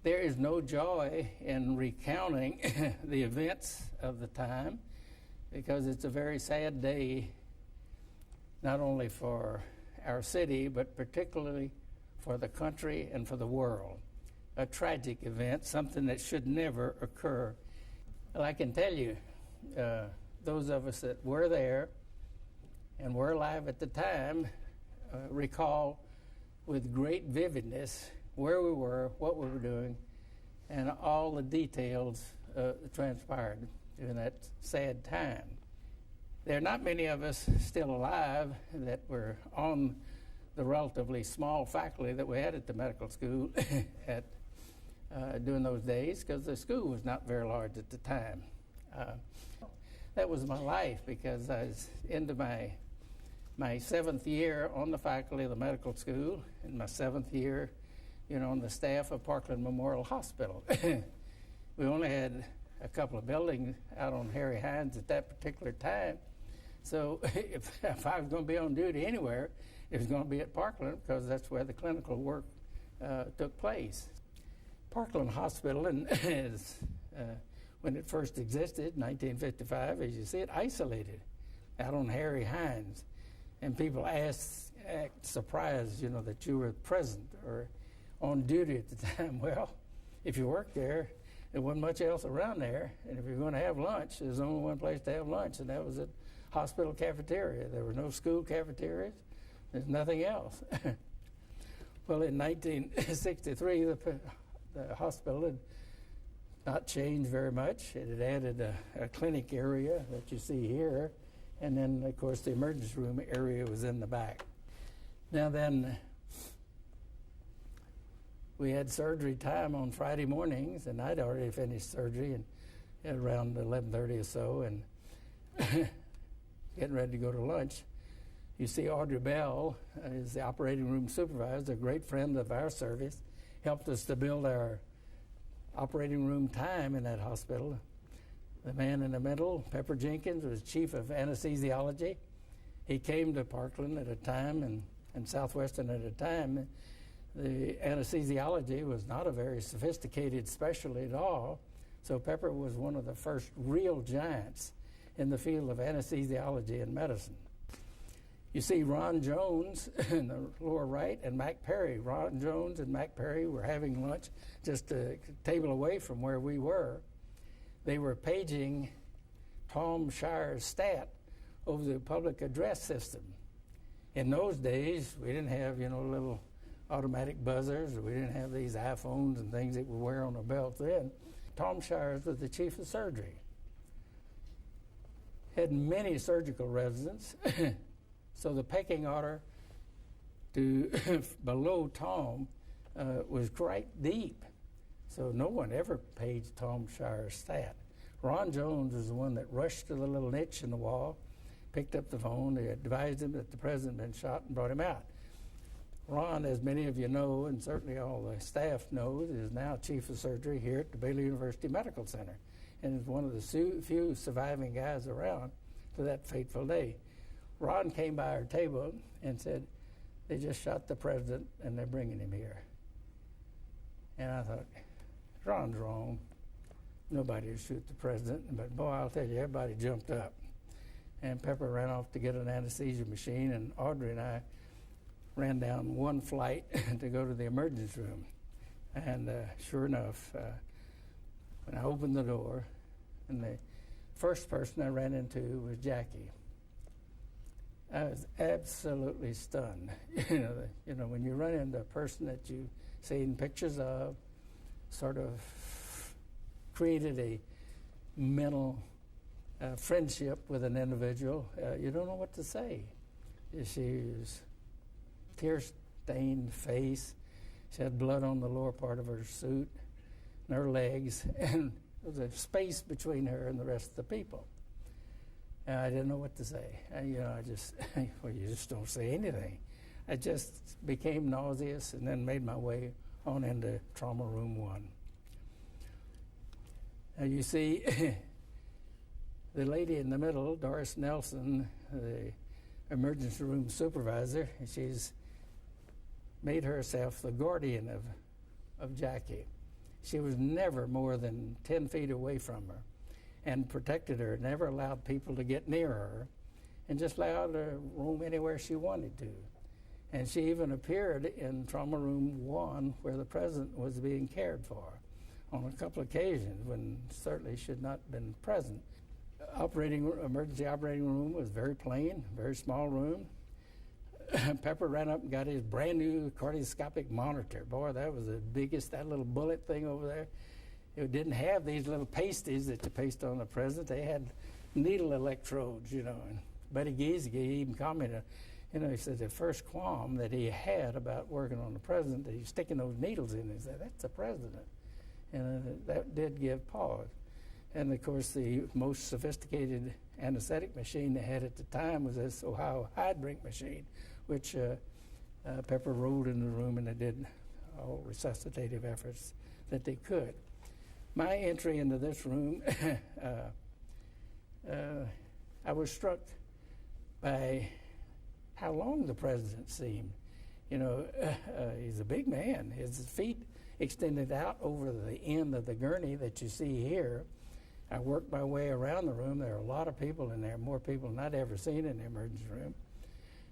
There is no joy in recounting the events of the time because it's a very sad day, not only for our city, but particularly for the country and for the world. A tragic event, something that should never occur. Well, I can tell you, those of us that were there and were alive at the time recall with great vividness where we were, what we were doing, and all the details that transpired during that sad time. There are not many of us still alive that were on the relatively small faculty that we had at the medical school at during those days, because the school was not very large at the time. That was my life, because I was into my seventh year on the faculty of the medical school, and my seventh year, on the staff of Parkland Memorial Hospital. We only had a couple of buildings out on Harry Hines at that particular time. So if I was going to be on duty anywhere, it was going to be at Parkland, because that's where the clinical work took place. Parkland Hospital, when it first existed, 1955, as you see it, isolated out on Harry Hines. And people act surprised, that you were present or on duty at the time. Well, if you worked there, there wasn't much else around there. And if you're going to have lunch, there's only one place to have lunch, and that was at hospital cafeteria. There were no school cafeterias. There's nothing else. Well, in 1963, the hospital had not changed very much. It had added a clinic area that you see here, and then, of course, the emergency room area was in the back. Now then, we had surgery time on Friday mornings, and I'd already finished surgery and at around 11:30 or so, and getting ready to go to lunch. You see Audrey Bell is the operating room supervisor, a great friend of our service, helped us to build our operating room time in that hospital. The man in the middle, Pepper Jenkins, was chief of anesthesiology. He came to Parkland at a time, and Southwestern at a time. The anesthesiology was not a very sophisticated specialty at all, so Pepper was one of the first real giants in the field of anesthesiology and medicine. You see Ron Jones in the lower right and Mac Perry. Ron Jones and Mac Perry were having lunch just a table away from where we were. They were paging Tom Shire's stat over the public address system. In those days, we didn't have, little automatic buzzers, or we didn't have these iPhones and things that we wear on our belts then. Tom Shires was the chief of surgery. Had many surgical residents, so the pecking order to below Tom was quite deep. So no one ever paged Tom Shire's stat. Ron Jones was the one that rushed to the little niche in the wall, picked up the phone, they advised him that the president had been shot, and brought him out. Ron, as many of you know, and certainly all the staff knows, is now chief of surgery here at the Baylor University Medical Center, and is one of the few surviving guys around to that fateful day. Ron came by our table and said, "They just shot the president, and they're bringing him here." And I thought, Ron's wrong. Nobody would shoot the president. But boy, I'll tell you, everybody jumped up. And Pepper ran off to get an anesthesia machine, and Audrey and I ran down one flight to go to the emergency room. And sure enough, when I opened the door, and the first person I ran into was Jackie. I was absolutely stunned. When you run into a person that you've seen pictures of, sort of created a mental friendship with an individual, you don't know what to say. She was tear-stained face. She had blood on the lower part of her suit and her legs, and there was a space between her and the rest of the people. And I didn't know what to say. You just don't say anything. I just became nauseous and then made my way on into trauma room 1. Now you see, the lady in the middle, Doris Nelson, the emergency room supervisor, she's made herself the guardian of Jackie. She was never more than 10 feet away from her and protected her, never allowed people to get near her, and just allowed her to roam anywhere she wanted to. And she even appeared in Trauma Room 1 where the president was being cared for on a couple of occasions when certainly should not have been present. Emergency operating room was very plain, very small room. Pepper ran up and got his brand new cardioscopic monitor. Boy, that was the biggest, that little bullet thing over there. It didn't have these little pasties that you paste on the president. They had needle electrodes, you know. And Buddy Giesecke even commented, you know, he said the first qualm that he had about working on the president, that he's sticking those needles in, he said, that's the president. And that did give pause. And of course, the most sophisticated anesthetic machine they had at the time was this Ohio Hydrink machine, which Pepper rolled in the room, and they did all resuscitative efforts that they could. My entry into this room, I was struck by how long the president seemed. You know, he's a big man. His feet extended out over the end of the gurney that you see here. I worked my way around the room. There are a lot of people in there, more people than I'd ever seen in the emergency room.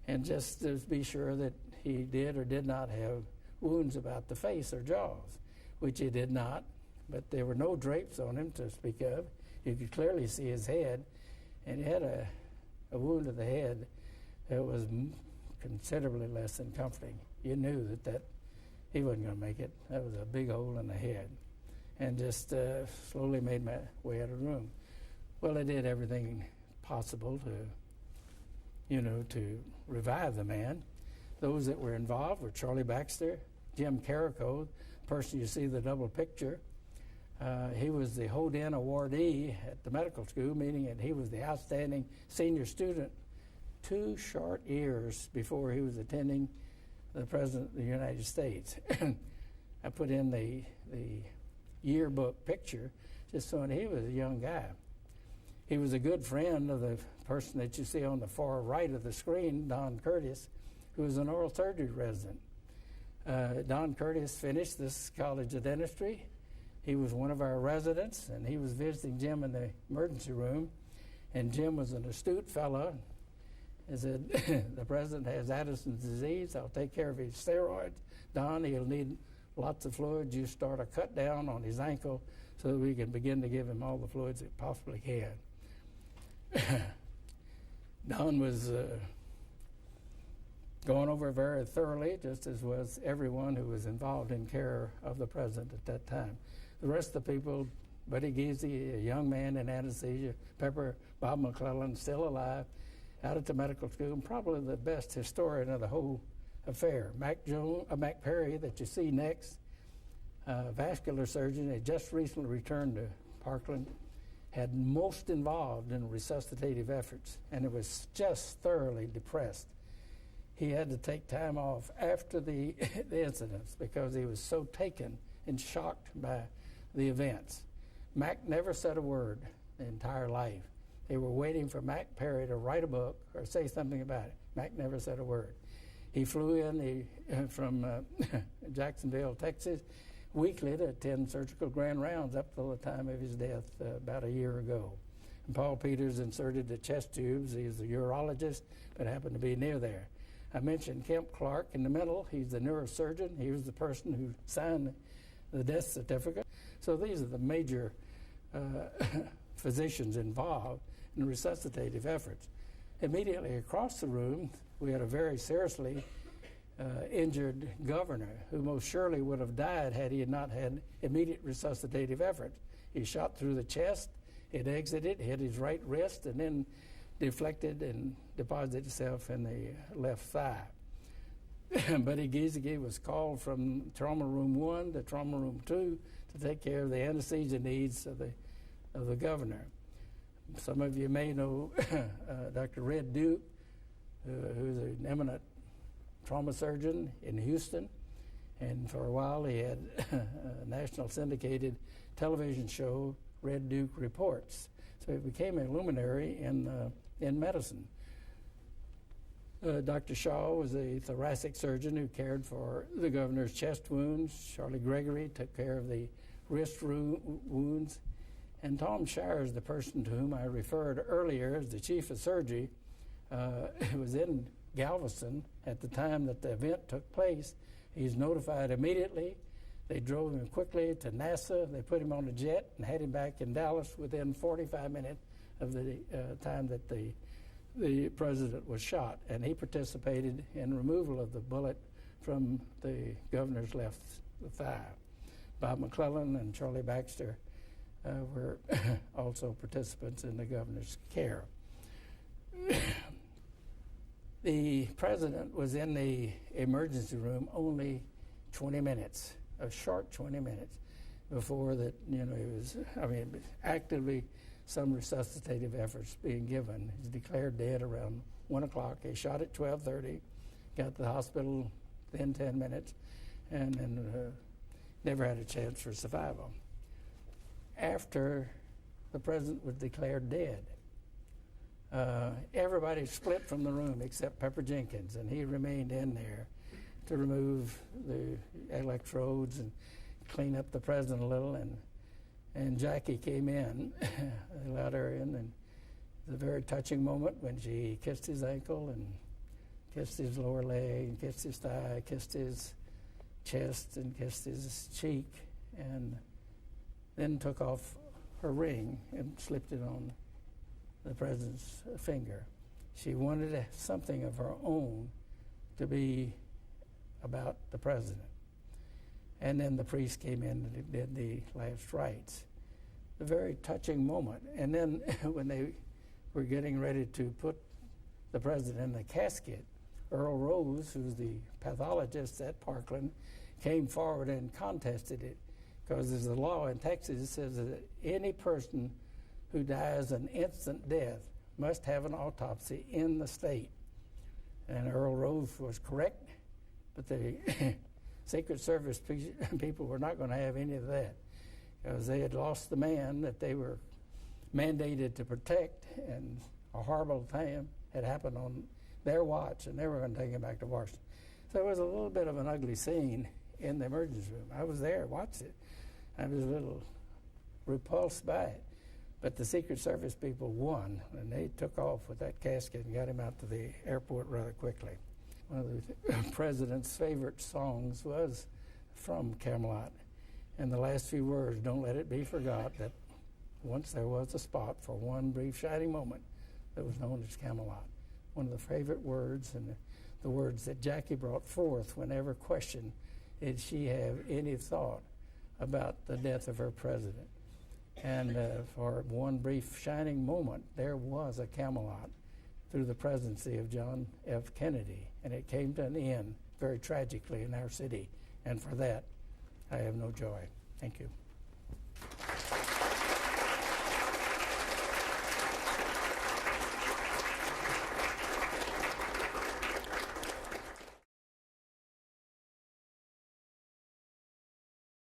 And just to be sure that he did or did not have wounds about the face or jaws, which he did not, but there were no drapes on him to speak of. You could clearly see his head, and he had a wound to the head that was considerably less than comforting. You knew that he wasn't going to make it. That was a big hole in the head. And just slowly made my way out of the room. Well, I did everything possible to revive the man. Those that were involved were Charlie Baxter, Jim Carrico, the person you see the double picture. He was the Hodin awardee at the medical school, meaning that he was the outstanding senior student 2 short years before he was attending the President of the United States. I put in the yearbook picture just so he was a young guy. He was a good friend of the person that you see on the far right of the screen, Don Curtis, who was an oral surgery resident. Don Curtis finished this College of Dentistry. He was one of our residents, and he was visiting Jim in the emergency room, and Jim was an astute fellow. He said, the president has Addison's disease. I'll take care of his steroids. Don, he'll need lots of fluids. You start a cut down on his ankle so that we can begin to give him all the fluids it possibly can. Don was going over very thoroughly, just as was everyone who was involved in care of the president at that time. The rest of the people, Buddy Giesecke, a young man in anesthesia, Pepper, Bob McClellan, still alive, out at the medical school, and probably the best historian of the whole affair. Mac Perry, that you see next, vascular surgeon, had just recently returned to Parkland, had most involved in resuscitative efforts, and it was just thoroughly depressed. He had to take time off after the incidents because he was so taken and shocked by the events. Mac never said a word the entire life. They were waiting for Mac Perry to write a book or say something about it. Mac never said a word. He flew in from Jacksonville, Texas, weekly to attend surgical grand rounds up till the time of his death about a year ago. And Paul Peters inserted the chest tubes. He was a urologist, but happened to be near there. I mentioned Kemp Clark in the middle. He's the neurosurgeon. He was the person who signed the death certificate. So these are the major physicians involved in resuscitative efforts. Immediately across the room, we had a very seriously injured governor who most surely would have died had he not had immediate resuscitative efforts. He shot through the chest, it exited, hit his right wrist, and then deflected and deposited itself in the left thigh. Buddy Giesecke was called from Trauma Room 1 to Trauma Room 2 to take care of the anesthesia needs of the governor. Some of you may know Dr. Red Duke, who's an eminent trauma surgeon in Houston, and for a while he had a national syndicated television show, Red Duke Reports. So he became a luminary in medicine. Dr. Shaw was a thoracic surgeon who cared for the governor's chest wounds. Charlie Gregory took care of the wrist wounds. And Tom Shires, the person to whom I referred earlier as the chief of surgery, was in Galveston at the time that the event took place. He's notified immediately. They drove him quickly to NASA. They put him on a jet and had him back in Dallas within 45 minutes of the time that the president was shot. And he participated in removal of the bullet from the governor's left thigh. Bob McClellan and Charlie Baxter were also participants in the governor's care. The president was in the emergency room only 20 minutes, a short 20 minutes, before that, he was, actively some resuscitative efforts being given. He's declared dead around 1 o'clock. He shot at 12:30, got to the hospital within 10 minutes, and then never had a chance for survival. After the president was declared dead, everybody split from the room except Pepper Jenkins, and he remained in there to remove the electrodes and clean up the president a little. And Jackie came in, they allowed her in, and it was a very touching moment when she kissed his ankle and kissed his lower leg and kissed his thigh, kissed his chest and kissed his cheek, and then took off her ring and slipped it on the president's finger. She wanted something of her own to be about the president. And then the priest came in and did the last rites. A very touching moment. And then when they were getting ready to put the president in the casket, Earl Rose, who's the pathologist at Parkland, came forward and contested it, because there's a law in Texas that says that any person who dies an instant death must have an autopsy in the state. And Earl Rose was correct, but the Secret Service people were not going to have any of that, because they had lost the man that they were mandated to protect, and a horrible thing had happened on their watch, and they were going to take him back to Washington. So it was a little bit of an ugly scene in the emergency room. I was there, watched it. I was a little repulsed by it. But the Secret Service people won, and they took off with that casket and got him out to the airport rather quickly. One of the president's favorite songs was from Camelot. And the last few words, "Don't let it be forgot that once there was a spot for one brief shining moment that was known as Camelot." One of the favorite words, and the words that Jackie brought forth whenever questioned, did she have any thought about the death of her president. And for one brief shining moment, there was a Camelot through the presidency of John F. Kennedy, and it came to an end very tragically in our city. And for that, I have no joy. Thank you.